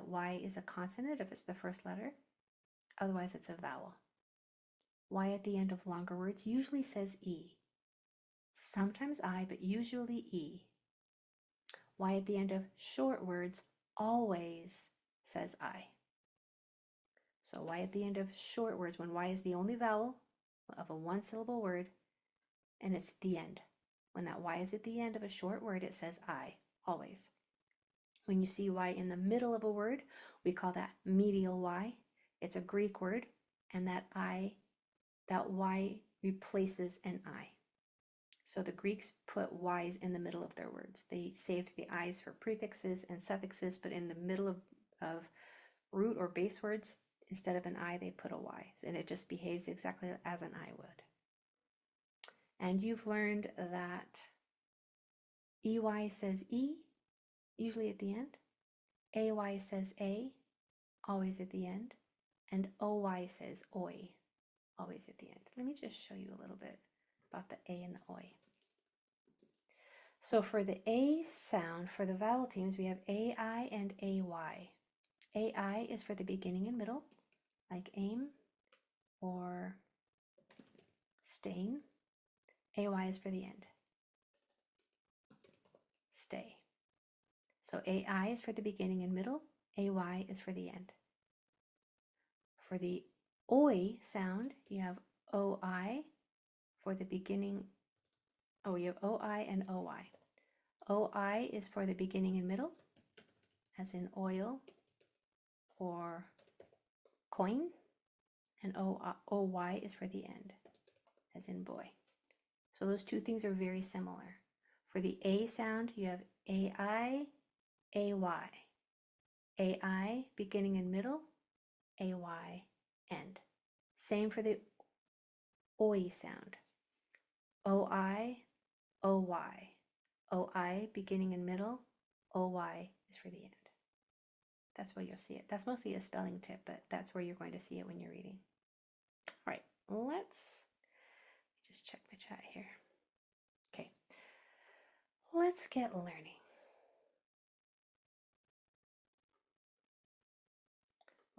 that Y is a consonant if it's the first letter. Otherwise, it's a vowel. Y at the end of longer words usually says E. Sometimes I, but usually E. Y at the end of short words always says I. So Y at the end of short words, when Y is the only vowel of a one-syllable word, and it's at the end. When that Y is at the end of a short word, it says I, always. When you see Y in the middle of a word, we call that medial Y. It's a Greek word, and that Y replaces an I. So the Greeks put Y's in the middle of their words. They saved the I's for prefixes and suffixes, but in the middle of root or base words, instead of an I, they put a Y. And it just behaves exactly as an I would. And you've learned that EY says E, usually at the end. AY says A, always at the end. And OY says OI, always at the end. Let me just show you a little bit about the A and the OI. So for the A sound, for the vowel teams, we have AI and AY. AI is for the beginning and middle, like aim or stain. AY is for the end, stay. So AI is for the beginning and middle, AY is for the end. For the OI sound, you have OI for the beginning. Oh, you have OI and OY. OI is for the beginning and middle, as in oil or coin, and OY is for the end, as in boy. So those two things are very similar. For the A sound, you have AI, AY. AI, beginning and middle, AY, end. Same for the OI sound. OI, OY. OI, beginning and middle, OY is for the end. That's where you'll see it. That's mostly a spelling tip, but that's where you're going to see it when you're reading. All right, let's just check my chat here. Okay, let's get learning.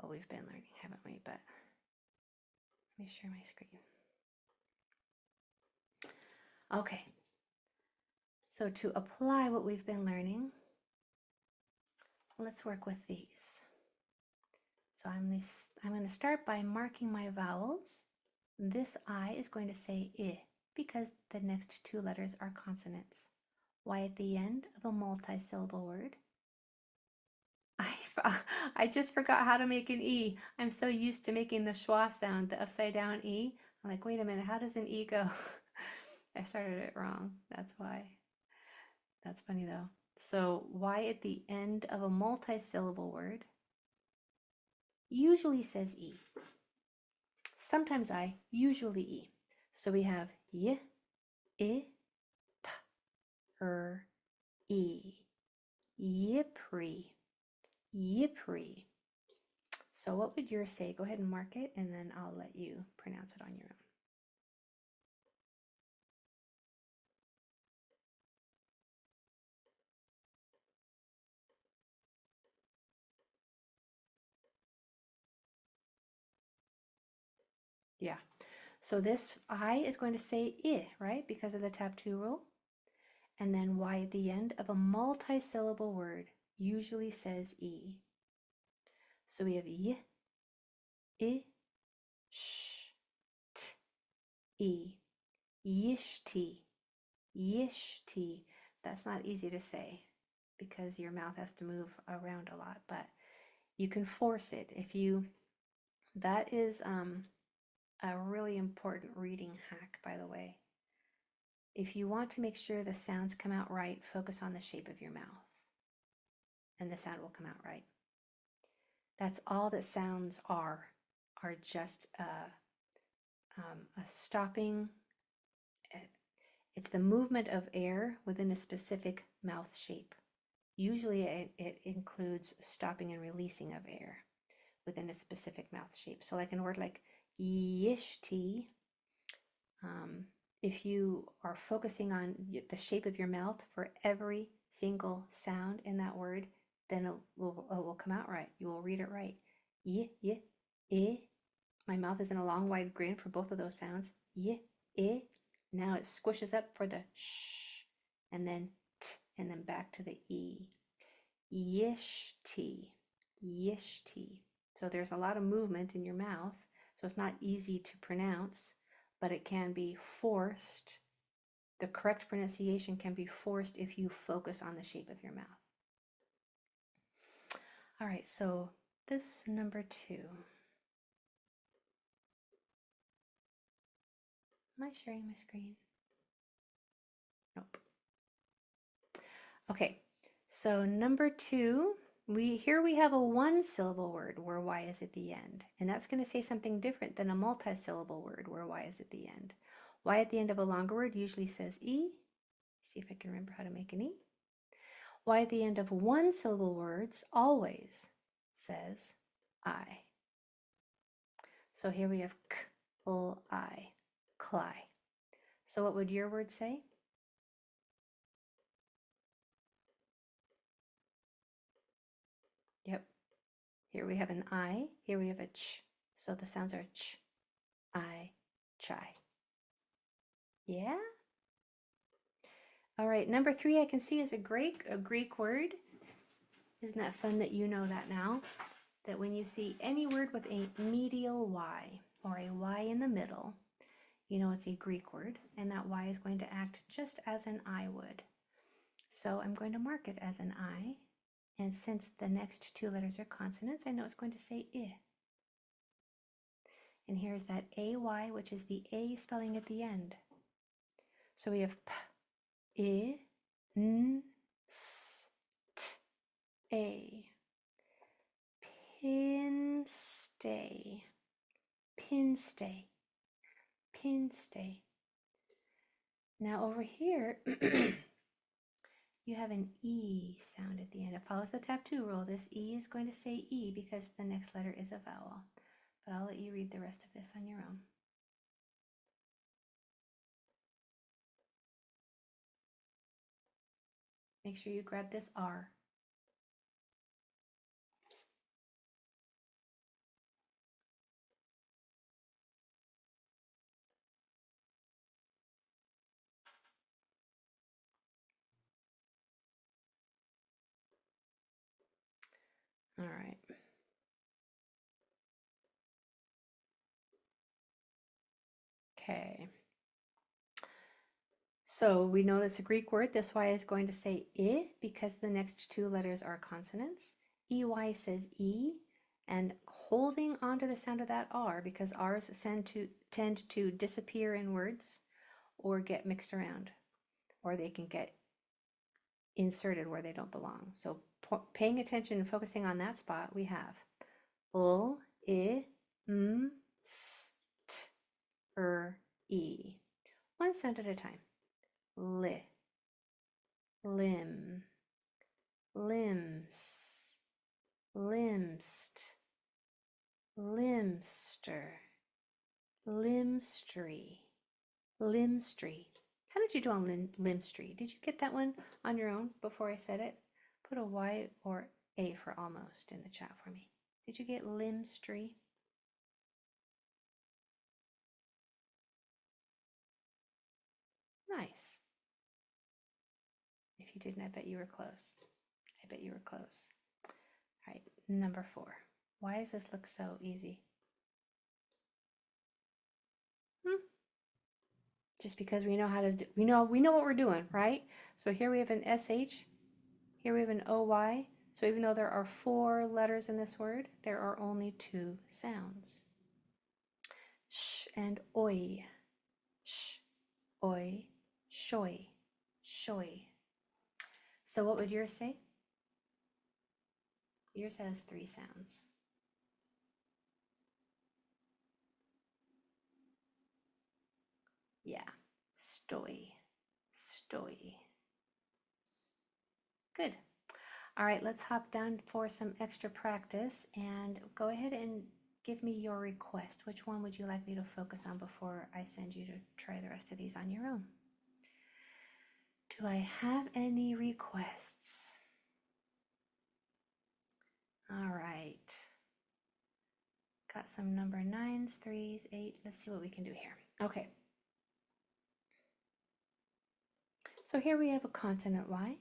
Well, we've been learning, haven't we? But let me share my screen. Okay, so to apply what we've been learning, let's work with these. So I'm going to start by marking my vowels. This I is going to say I because the next two letters are consonants. Y at the end of a multi-syllable word. I just forgot how to make an E. I'm so used to making the schwa sound, the upside down E. I'm like, wait a minute, how does an E go? I started it wrong. That's why. That's funny though. So Y at the end of a multi-syllable word usually says E. Sometimes I, usually E. So we have Y, I, P, E, Yipri, Yipri. So what would yours say? Go ahead and mark it, and then I'll let you pronounce it on your own. Yeah. So this I is going to say I, right? Because of the tab 2 rule. And then Y at the end of a multi-syllable word usually says E. So we have Y, I, sh, t, E, yishti, yishti. That's not easy to say because your mouth has to move around a lot, but you can force it. That is a really important reading hack, by the way. If you want to make sure the sounds come out right, focus on the shape of your mouth, and the sound will come out right. That's all that sounds are just a stopping. It's the movement of air within a specific mouth shape. Usually it includes stopping and releasing of air within a specific mouth shape. So like in a word like yishti, if you are focusing on the shape of your mouth for every single sound in that word, then it will come out right. You will read it right. Y, y, I. My mouth is in a long, wide grin for both of those sounds. Y, I. Now it squishes up for the sh, and then t, and then back to the e. Yishti, yishti. So there's a lot of movement in your mouth, so it's not easy to pronounce, but it can be forced. The correct pronunciation can be forced if you focus on the shape of your mouth. All right, so this number 2. Am I sharing my screen? Nope. Okay, so number 2, here we have a one-syllable word where y is at the end, and that's going to say something different than a multi-syllable word where y is at the end. Y at the end of a longer word usually says e. See if I can remember how to make an e. Y at the end of one-syllable words always says I. So here we have k, l, I, cly. So what would your word say? Yep. Here we have an I, here we have a ch. So the sounds are ch, I, chai. Yeah? All right, number 3 I can see is a Greek word. Isn't that fun that you know that now? That when you see any word with a medial Y or a Y in the middle, you know it's a Greek word, and that Y is going to act just as an I would. So I'm going to mark it as an I, and since the next 2 letters are consonants, I know it's going to say I. And here's that AY, which is the A spelling at the end. So we have P, I, N, S, T, A. Pinstay, pinstay, pinstay. Now over here, you have an E sound at the end. It follows the tap 2 rule. This E is going to say E because the next letter is a vowel. But I'll let you read the rest of this on your own. Make sure you grab this R. All right. Okay. So we know that's a Greek word. This Y is going to say I because the next 2 letters are consonants. EY says E, and holding on to the sound of that R because R's tend to disappear in words or get mixed around, or they can get inserted where they don't belong. So paying attention and focusing on that spot, we have L, I, M, S, T, E. One sound at a time. Li, limb, limbs, limst, limster, limstry, limstry. How did you do on limstry? Did you get that one on your own before I said it? Put a Y or A for almost in the chat for me. Did you get limstry? Nice. If you didn't, I bet you were close. I bet you were close. All right, number 4. Why does this look so easy? Just because we know how to we know what we're doing, right? So here we have an SH, here we have an OY. So even though there are 4 letters in this word, there are only 2 sounds. Sh and oi. Sh, oi, shoy, shoy. So what would yours say? Yours has 3 sounds. Yeah, stoy, stoy. Good. All right, let's hop down for some extra practice and go ahead and give me your request. Which one would you like me to focus on before I send you to try the rest of these on your own? Do I have any requests? Got some number 9s, 3s, 8. Let's see what we can do here. Okay. So here we have a consonant Y.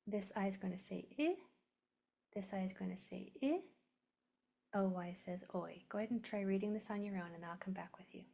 This I is going to say I. This I is going to say I. OY says oi. Go ahead and try reading this on your own and I'll come back with you.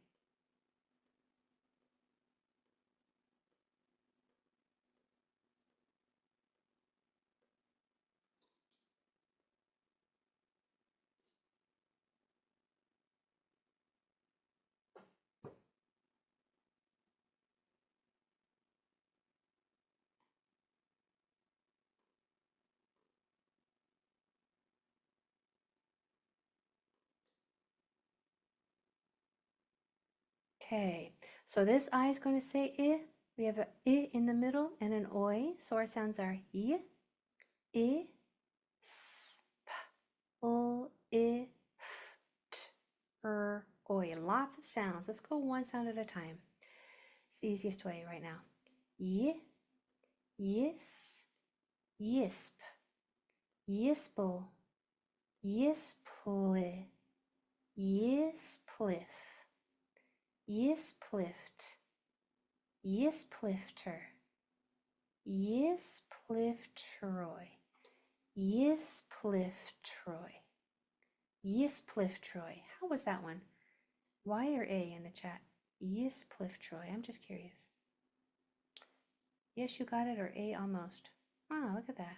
Okay, so this I is going to say I. We have a I in the middle and an oi. So our sounds are I, s, p, l, I, f, t, oi. Lots of sounds. Let's go one sound at a time. It's the easiest way right now. Y, yis, yisp, yispel, yisple, yispliff, yisplift, yisplifter, yispliftroy, yispliftroy, yispliftroy. How was that one? Y or A in the chat? Yispliftroy. I'm just curious. Yes, you got it, or A almost. Wow, look at that.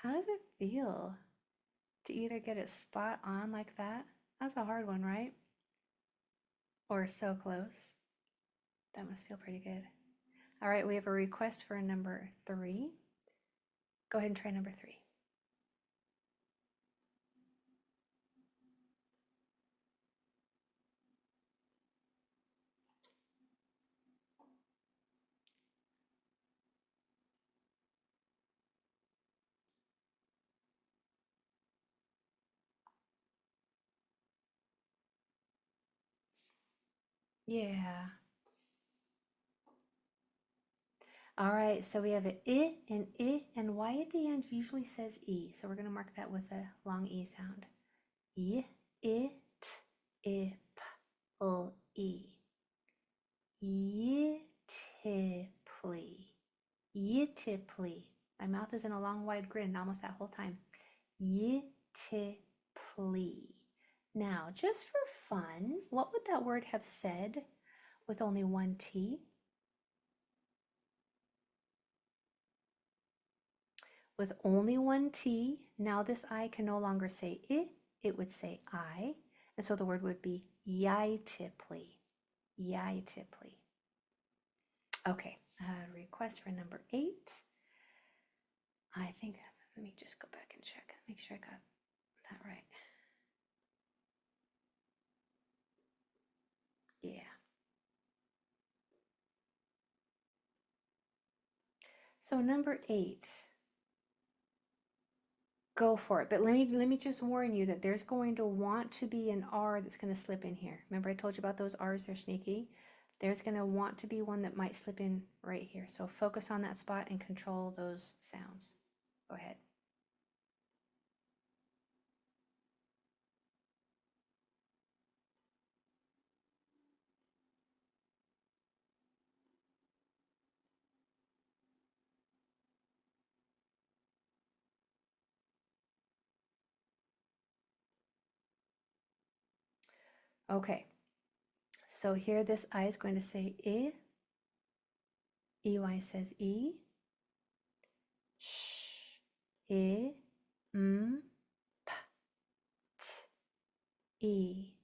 How does it feel to either get it spot on like that? That's a hard one, right? Or so close. That must feel pretty good. All right, we have a request for number 3. Go ahead and try number 3. Yeah. All right, so we have an I and Y at the end usually says E. So we're going to mark that with a long E sound. I, t, I, p, l, E. Yittiply. Yittiply. My mouth is in a long, wide grin almost that whole time. Yittiply. Now, just for fun, what would that word have said with only one T? With only one T, now this I can no longer say I, it would say I. And so the word would be yittiply. Yittiply. Okay, request for number 8. I think, let me just go back and check, make sure I got that right. Yeah. So number 8, go for it. But let me just warn you that there's going to want to be an R that's going to slip in here. Remember I told you about those R's, they're sneaky. There's going to want to be one that might slip in right here. So focus on that spot and control those sounds. Go ahead. Okay, so here this I is going to say I. EY says E. Sh, I, M, P, T, E.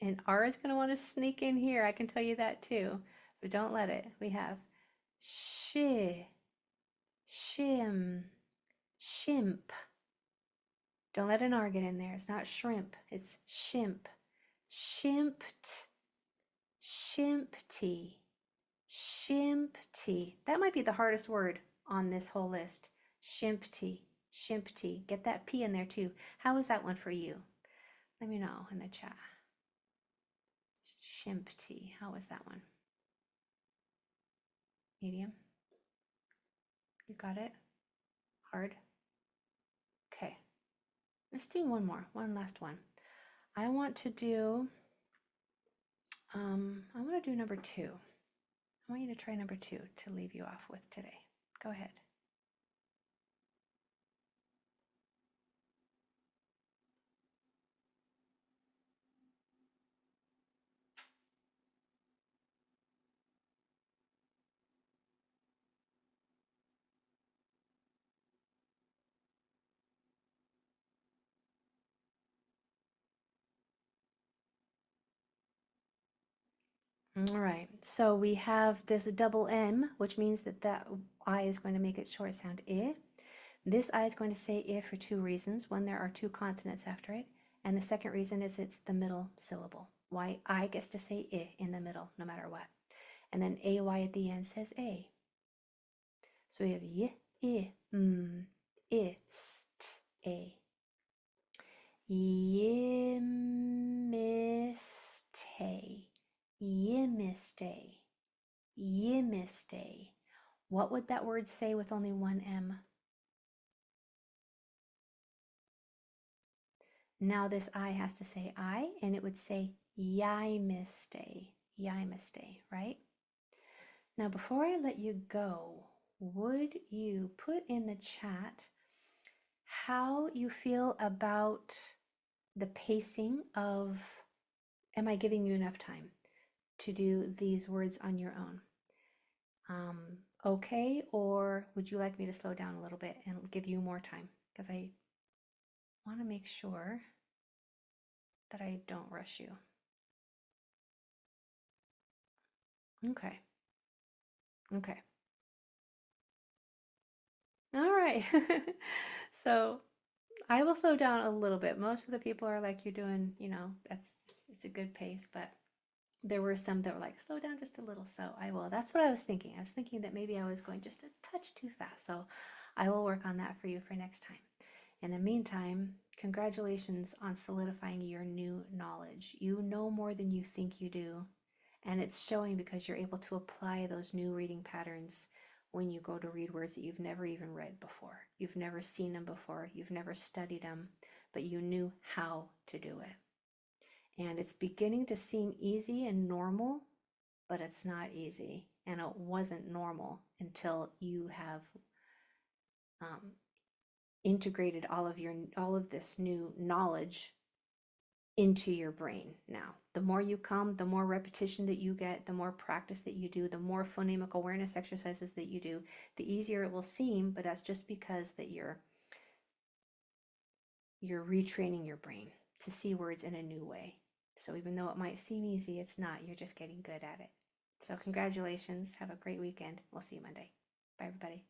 And R is going to want to sneak in here. I can tell you that too. But don't let it. We have sh, shim, shimp. Don't let an R get in there. It's not shrimp. It's shimp. Shimpt, shimpty, shimpty. That might be the hardest word on this whole list. Shimpty, shimpty. Get that P in there too. How is that one for you? Let me know in the chat. Shimpty. How was that one? Medium? You got it? Hard? Okay. Let's do one more, one last one. I want to do number 2. I want you to try number 2 to leave you off with today. Go ahead. All right, so we have this double M, which means that I is going to make its short sound I. This I is going to say I for 2 reasons. One, there are 2 consonants after it, and the second reason is it's the middle syllable. Why I gets to say I in the middle, no matter what. And then AY at the end says A. So we have Y, I, ist, A. Yimiste. Yimiste. Yimiste. What would that word say with only one M? Now this I has to say I, and it would say yimiste. Yimiste, right? Now before I let you go, would you put in the chat how you feel about the pacing of, am I giving you enough time to do these words on your own? Okay, or would you like me to slow down a little bit and give you more time? Because I want to make sure that I don't rush you. Okay. Okay. All right. So I will slow down a little bit. Most of the people are like, you're doing, it's a good pace, but there were some that were like, slow down just a little. So I will. That's what I was thinking. I was thinking that maybe I was going just a touch too fast. So I will work on that for you for next time. In the meantime, congratulations on solidifying your new knowledge. You know more than you think you do. And it's showing because you're able to apply those new reading patterns when you go to read words that you've never even read before. You've never seen them before. You've never studied them, but you knew how to do it. And it's beginning to seem easy and normal, but it's not easy. And it wasn't normal until you have integrated all of this new knowledge into your brain. Now, the more you come, the more repetition that you get, the more practice that you do, the more phonemic awareness exercises that you do, the easier it will seem, but that's just because that you're retraining your brain to see words in a new way. So even though it might seem easy, it's not. You're just getting good at it. So congratulations. Have a great weekend. We'll see you Monday. Bye, everybody.